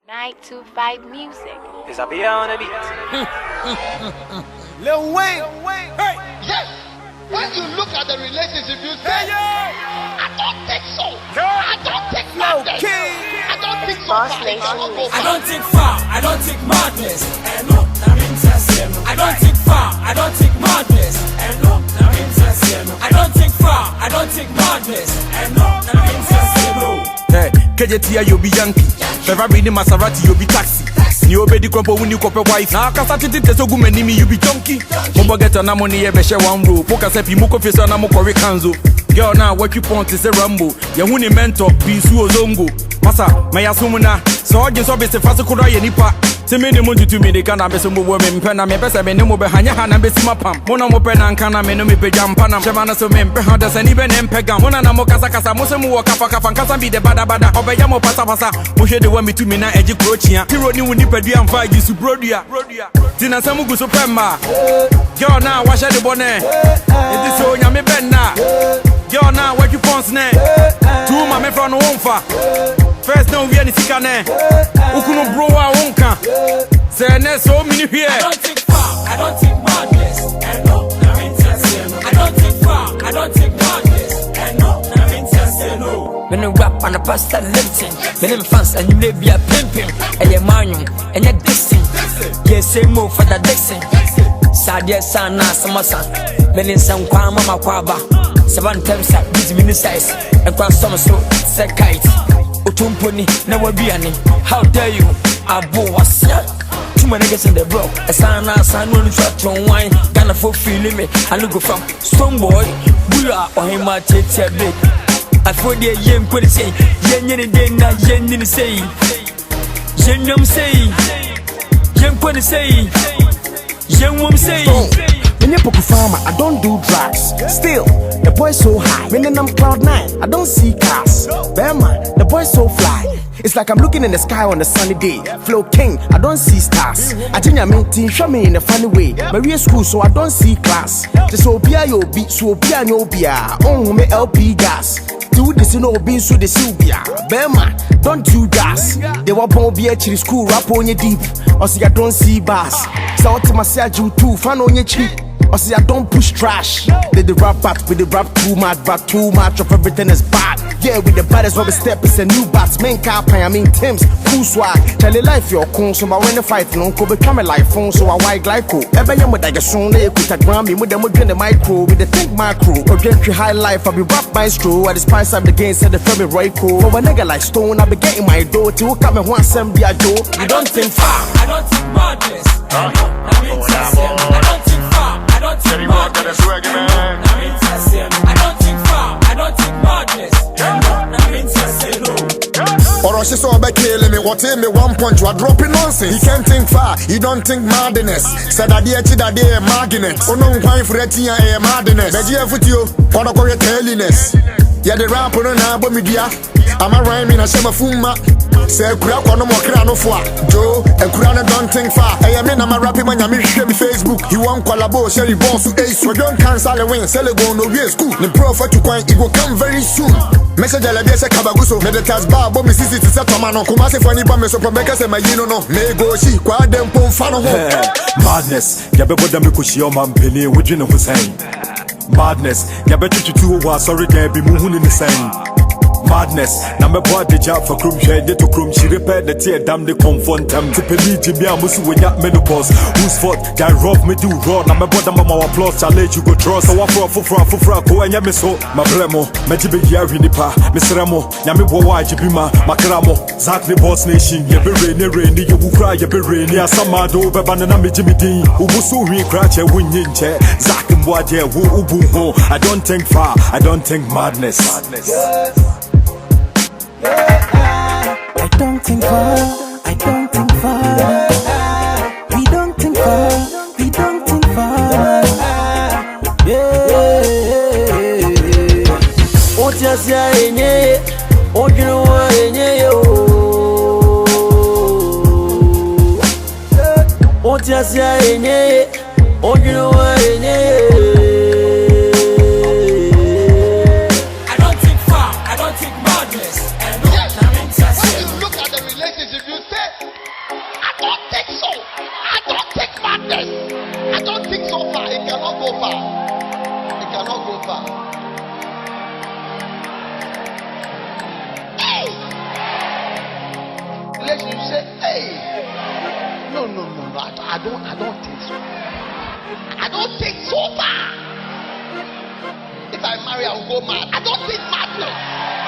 925 Music. It's a beer on the beat. Lil Wayne. Hey. Yes. When you look at the relationship, you say, I don't think so. I don't think madness. I don't think so. I don't think far. I don't think madness. And no, I'm interested. I don't think far. I don't think madness. And no, I'm interested. I don't think far. I don't think madness. And no, I'm interested. Hey, KJT, you'll be Yankee. Never reading Maserati, you'll be taxi. You obey the crumple when you cop a wife. Now, Casati, so good, many you be junkie. Mobo get on money, ever share one rule. Focus up, you moko face on a moko kanzo. Girl, now what you want is a rumble. Yahuni mentor, be suo zongo. Masa, my asumuna. So I just obviously fast could I any part. To me, the moon to me, the can be some women, pen and me best. I mean, no more behind your hand and be my pump. Mona mopen and can I mean, no me pejam panam. Shamana so men, perhaps and even empegam. Mona namokasa, Mosamu, Kapaka, and Casa be the bada. Obeyamo pasa, Mushe the one me to me now, edgy crochia. Hero new Nipedia and fight you to Brodia. Tina Samugu Supema. Girl, now wash the bonnet. It is so yummy benna. Girl, now what you pons ne. Two my men from Wonfa. First, no, we are the Sikane. Ukuno bro, I won't come. Say, so many here. I don't think far, I don't think madness. And no, I'm interested. I don't think far, I don't think madness. And no, I'm interested. No. When you rap on the pasta lifting, the name fans and you may be a pimping. And your manium, and your dissing. Yes, same move for the dixing. Sadia Sana, Samasa. Meaning some Mama Kwaba. 7 times at this mini size. And cross some slow, set kite. Utumponi, never be any. How dare you? Abu was too many niggas in the block. A son, when you try to wine. Gonna for feeling me. I look from Stone Boy, Bula, or him, I take a bit. I thought the young could say, Yen Dana, Yen say, Yen say, Yen could say, Yen won't say. When you poke farmer, I don't do drugs. Still, the boy's so high. When I'm cloud 9, I don't see cars. Bama, the boy's so fly. It's like I'm looking in the sky on a sunny day. Flow king, I don't see stars. I think I mean team show me in a funny way. Maria school, so I don't see class. Just obia yo beat, so obia no bia. Oh, me LP gas. Do this in obi so the Sylvia. Bema, don't do gas. They were born be actually school rap on your deep. Or see I don't see bars. So what my say you too, fan on your cheek. Or see I don't push trash. They the rap back with the rap too much, but too much of everything is bad. Yeah, with the baddest rubber step, it's a new bats. Main car pay, I mean Tim's, cool swag. Charlie life your con, so I when the fight, no go become a life phone, so I white glyco. Ever young with like a song, they put a Grammy with them again the micro, with the think macro. Or gentry high life, I'll be rap maestro. At the spice of the game, said the Femi Royco. For a nigga like Stone, I'll be getting my door to hook up and want some be a door. I don't think far, I don't think madness. I'm interested. I don't think far, I don't think madness. I'm interested. I don't think far, I don't think madness. I'm interested. Or she saw by killing me, what in me 1 punch, you are dropping nonsense. He can't think far, he don't think madness. Said that day magnet. Oh no, why for a tea a madness. But you have with you, or a telliness. Yeah, the rap on an album media. I'm a rhyming a shema fuma. Say, crack on no more crano for Joe, and Kurana don't think far. I am in a rapping when I'm in Facebook. He won't collabo, Sherry Boss to Ace. So don't cancel the win, sell it go no real school. The prophet to coin, it will come very soon. Message I say Kabaguso, Meditas Bar, Bomb City to Satamano, Kumasi for any bomb, so Promeka say my no, may go see, quite them pon fan. Madness, Yabba Damikushi, man, Penny, would you know who's saying? Madness, Yabba to sorry, there be moving in the same. Madness, number boy the job for Krum share to Krum. She repaired the tear damn the confront them. To Penny Jimmy Amusu when that menopause. Who's fault? That rough me do raw. Number boy them mama applause. Challenge you go trust. So for go and yamiso. My bremo, Majibe Yari Nipa, Miss Ramo, Yami Boa Jibima, Makramo, Zakni Boss Nation, Yabere, you will cry, Yabere, Samado, Babanana Jimmy Dean, Ubusu, we crash a win in chair, Zak and Boadia, Ubu. I don't think far, I don't think madness. I don't think far, I don't think far. We don't think far, we don't think far. Yeah. Oh, just yeah, oh, you know what, oh, just yeah, oh, you know what, I don't think far, I don't think madness. And Yes. When you look at the relationship, you say, go far. It cannot go far. Hey! Relationship, you say, hey! No. I don't think so. I don't think so far. If I marry, I will go mad. I don't think madness.